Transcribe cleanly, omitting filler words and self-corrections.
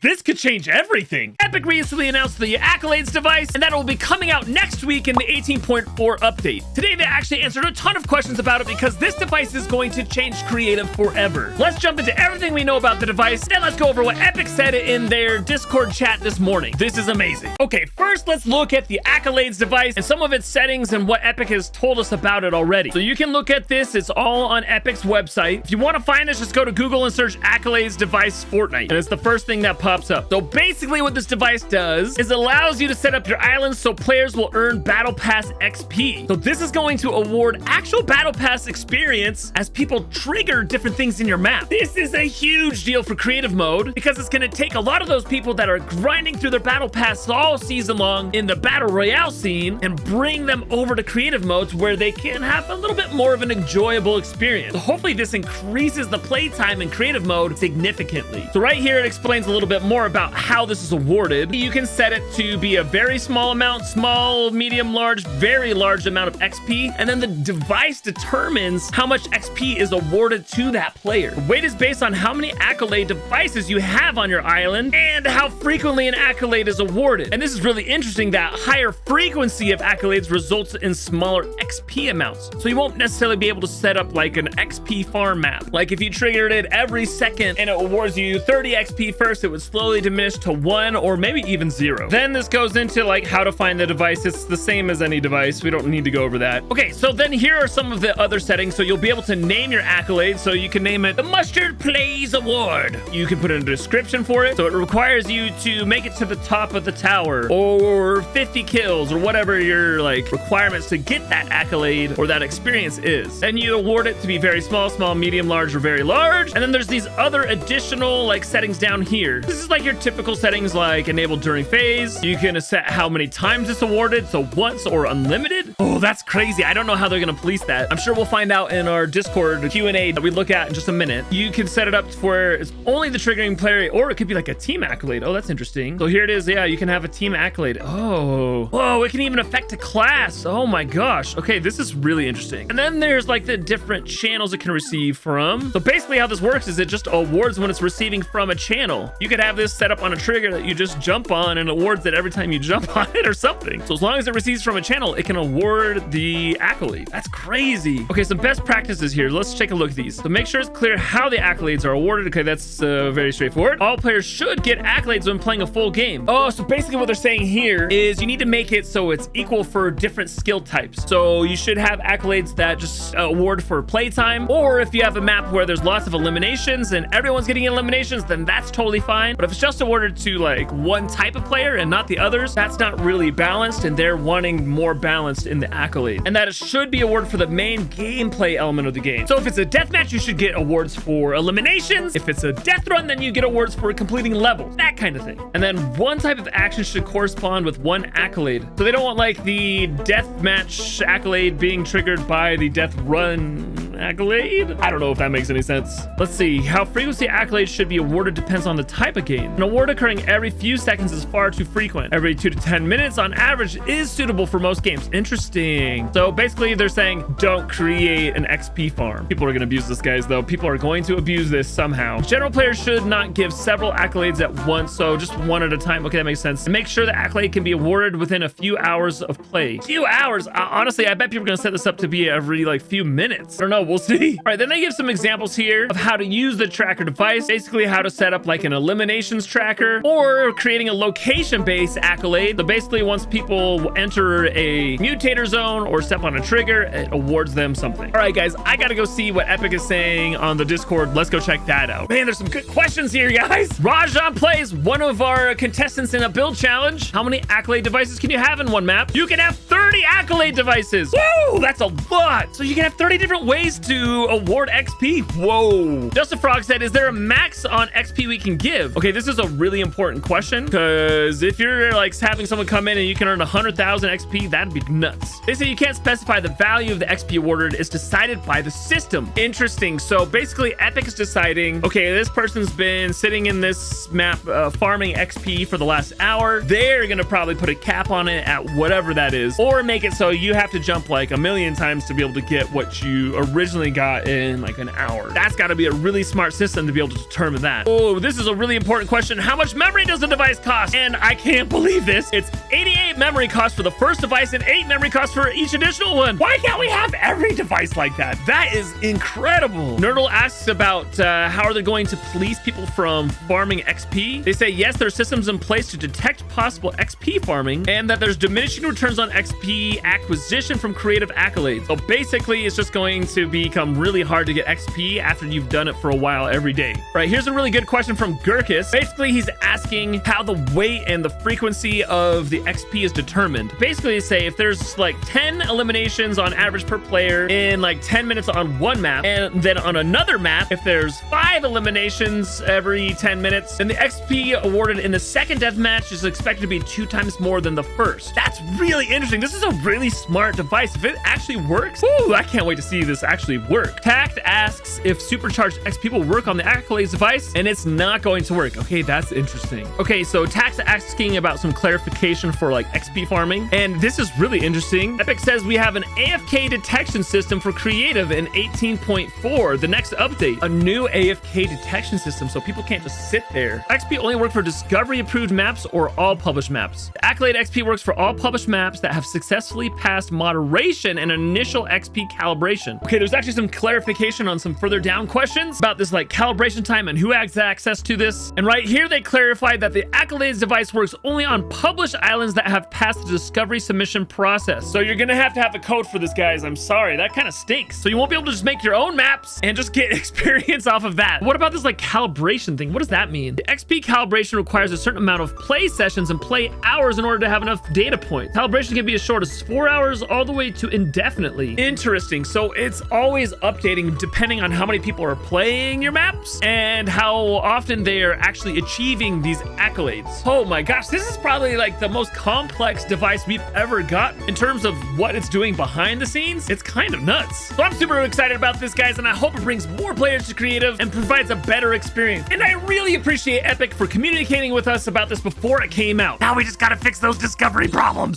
This could change everything. Epic recently announced the accolades device, and that will be coming out next week in the 18.4 update. Today, they actually answered a ton of questions about it because this device is going to change creative forever. Let's jump into everything we know about the device, then let's go over what Epic said in their Discord chat this morning. This is amazing. Okay, first let's look at the accolades device and some of its settings and what Epic has told us about it already. So you can look at this. It's all on Epic's website. If you want to find this, just go to Google and search accolades device Fortnite, and it's the first thing that pops up. So basically what this device does is allows you to set up your islands so players will earn battle pass XP. So this is going to award actual battle pass experience as people trigger different things in your map. This is a huge deal for creative mode because it's going to take a lot of those people that are grinding through their battle pass all season long in the battle royale scene and bring them over to creative modes where they can have a little bit more of an enjoyable experience. So hopefully this increases the playtime in creative mode significantly. So right here it explains a little bit more about how this is awarded. You can set it to be a very small amount, small, medium, large, very large amount of XP, and then the device determines how much XP is awarded to that player. The weight is based on how many accolade devices you have on your island and how frequently an accolade is awarded. And this is really interesting that higher frequency of accolades results in smaller XP amounts. So you won't necessarily be able to set up like an XP farm map. Like if you triggered it every second and it awards you 30 XP first, it would slowly diminish to 1 or maybe even 0. Then this goes into like how to find the device. It's the same as any device. We don't need to go over that. Okay, so then here are some of the other settings. So you'll be able to name your accolades. So you can name it the Mustard Plays Award. You can put in a description for it. So it requires you to make it to the top of the tower or 50 kills or whatever your like requirements to get that accolade or that experience is. Then you award it to be very small, small, medium, large, or very large. And then there's these other additional like settings down here. This is like your typical settings like enabled during phase. You can set how many times it's awarded. So once or unlimited. Oh, that's crazy. I don't know how they're going to police that. I'm sure we'll find out in our Discord Q&A that we look at in just a minute. You can set it up for it's only the triggering player, or it could be like a team accolade. Oh, that's interesting. So here it is. Yeah, you can have a team accolade. Oh, whoa, it can even affect a class. Oh my gosh. Okay, this is really interesting. And then there's like the different channels it can receive from. So basically how this works is it just awards when it's receiving from a channel. You could have this set up on a trigger that you just jump on and awards it every time you jump on it or something. So as long as it receives from a channel, it can award the accolade. That's crazy. Okay, some best practices here. Let's take a look at these. So make sure it's clear how the accolades are awarded. Okay, that's very straightforward. All players should get accolades when playing a full game. Oh, so basically what they're saying here is you need to make it so it's equal for different skill types. So you should have accolades that just award for playtime, or if you have a map where there's lots of eliminations and everyone's getting eliminations, then that's totally fine. But if it's just awarded to like one type of player and not the others, that's not really balanced, and they're wanting more balanced in the accolade. And that it should be awarded for the main gameplay element of the game. So if it's a deathmatch, you should get awards for eliminations. If it's a death run, then you get awards for completing levels, that kind of thing. And then one type of action should correspond with one accolade. So they don't want like the deathmatch accolade being triggered by the death run accolade. I don't know if that makes any sense. Let's see. How frequency accolades should be awarded depends on the type of game. An award occurring every few seconds is far too frequent. Every 2 to 10 minutes on average is suitable for most games. Interesting. So basically they're saying don't create an XP farm. People are going to abuse this, guys, though. People are going to abuse this somehow. General players should not give several accolades at once, so just one at a time. Okay, that makes sense. And make sure the accolade can be awarded within a few hours of play. Few hours? Honestly, I bet people are going to set this up to be every like few minutes. I don't know. We'll see. All right, then they give some examples here of how to use the tracker device. Basically how to set up like an eliminations tracker or creating a location-based accolade. So basically once people enter a mutator zone or step on a trigger, it awards them something. All right, guys, I got to go see what Epic is saying on the Discord. Let's go check that out. Man, there's some good questions here, guys. Rajan Plays, one of our contestants in a build challenge. How many accolade devices can you have in one map? You can have 30 accolade devices. Woo, that's a lot. So you can have 30 different ways to award XP. Whoa. Just a Frog said, is there a max on XP we can give? Okay, this is a really important question because if you're like having someone come in and you can earn 100,000 XP, that'd be nuts. They say you can't specify the value of the XP awarded is decided by the system. Interesting. So basically Epic is deciding, okay, this person's been sitting in this map farming XP for the last hour. They're going to probably put a cap on it at whatever that is, or make it so you have to jump like a million times to be able to get what you originally originally got in like an hour. That's got to be a really smart system to be able to determine that. Oh, this is a really important question. How much memory does the device cost? And I can't believe this. It's 88 memory costs for the first device and 8 memory costs for each additional one. Why can't we have every device like that? That is incredible. Nerdle asks about how are they going to police people from farming XP? They say yes, there are systems in place to detect possible XP farming and that there's diminishing returns on XP acquisition from creative accolades. So basically, it's just going to become really hard to get XP after you've done it for a while every day. All right, here's a really good question from Gurkis. Basically, he's asking how the weight and the frequency of the XP is determined. Basically, say if there's like 10 eliminations on average per player in like 10 minutes on one map, and then on another map, if there's 5 eliminations every 10 minutes, then the XP awarded in the second deathmatch is expected to be 2 times more than the first. That's really interesting. This is a really smart device. If it actually works, ooh, I can't wait to see this actually work. Tact asks if supercharged XP will work on the accolades device, and it's not going to work. Okay, that's interesting. Okay, so Tact asking about some clarification for like XP farming, and this is really interesting. Epic says we have an AFK detection system for creative in 18.4, the next update. A new AFK detection system, so people can't just sit there. XP only work for discovery approved maps or all published maps. The Accolade XP works for all published maps that have successfully passed moderation and initial XP calibration. Okay, there's actually some clarification on some further down questions about this like calibration time and who has access to this. And right here, they clarified that the Accolades device works only on published islands that have passed the discovery submission process. So you're gonna have to have a code for this, guys. I'm sorry, that kind of stinks. So you won't be able to just make your own maps and just get experience off of that. What about this like calibration thing? What does that mean? The XP calibration requires a certain amount of play sessions and play hours in order to have enough data points. Calibration can be as short as 4 hours all the way to indefinitely. Interesting. So it's always updating depending on how many people are playing your maps and how often they are actually achieving these accolades. Oh my gosh, this is probably like the most complex device we've ever got in terms of what it's doing behind the scenes. It's kind of nuts. So I'm super excited about this, guys, and I hope it brings more players to creative and provides a better experience. And I really appreciate Epic for communicating with us about this before it came out. Now we just gotta fix those discovery problems.